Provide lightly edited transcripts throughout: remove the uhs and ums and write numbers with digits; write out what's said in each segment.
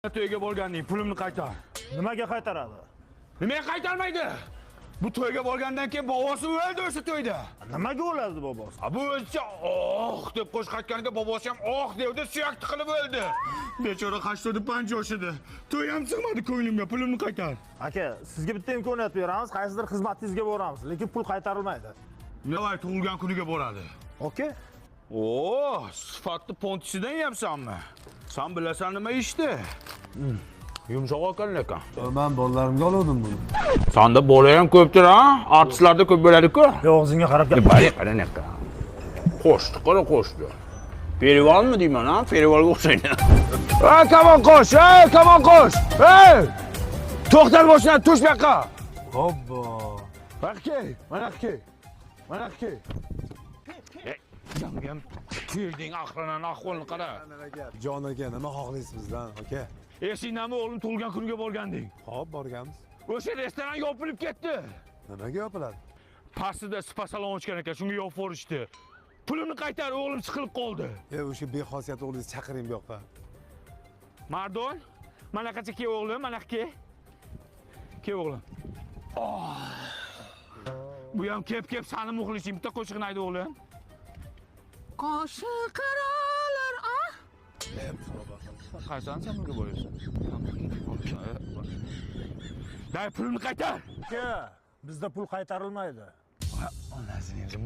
To'yga bo'lganning pulimni qaytar. Nimaga qaytaradi? Nimaga qaytarmaydi? Bu to'yga bo'lgandan keyin bobosi o'ldi o'sha to'yda. Nimaga o'ladi bobosi? Bu o'zicha deb qo'shiq aytganiga bobosi ham devdi, suyak tiqilib o'ldi. Bechora 85 yoshida. To'y ham sig'madi ko'nglimga, pulimni qaytar. Aka, sizga bitta imkoniyat beramiz, qaysidir xizmatingizga boramiz, lekin pul qaytarilmaydi. Nima tug'ilgan kuniga boradi? Okey? Sifatli pontisidan yapsanmi? Sen bilasan nima ishdi? Yumshoq ekan lekin. Men bolalarimga oldim buni. Sanda bola ham ko'pdir, ha? Artistlarda ko'p bo'ladi-ku. Og'zingga qarab gap. Qara neka. Qo'shdi. Perivalmi deyman, ha? Perivalga o'xshaydi. Ey, kamon qo'sh! Ey! To'xtar boshdan, tush bu yoqqa. Hoppa. Mana aka. Yangam tuyilding aqlinan ahvolni qara. Jon aka, nima xohlaysiz bizdan, aka? Esingdanmi o'g'lim tug'ilgan kuniga borganding? Hop, borganmiz. O'sha restoran yopilib ketdi. Nimaga yopiladi? Pastida spa salon ochgan ekan, shunga yopib yuborishdi. Pulimni qaytar, o'g'lim siqilib qoldi. O'sha bexosiyat o'g'lingizni chaqiring bu yoqqa. Mardon, manaqacha kel o'g'lim, manaqa kel o'g'lim. Bu ham kep sani muxlising, bitta qo'shiqni ayt o'g'lim. Qo'shiq qaralar, qaysan sen bunga bo'lasan? Day pulimni qaytar. Aka, bizda pul qaytarilmaydi.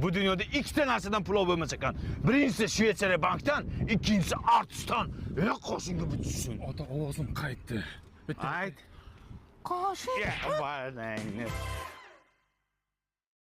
Bu dunyoda ikkita narsadan pulov bo'lmas ekan. Birinchisi Shveysariya bankdan, ikkinchisi artistdan. Qo'shingga bitsin. Ota ovozim qaytdi. Ayt. Qo'shiq.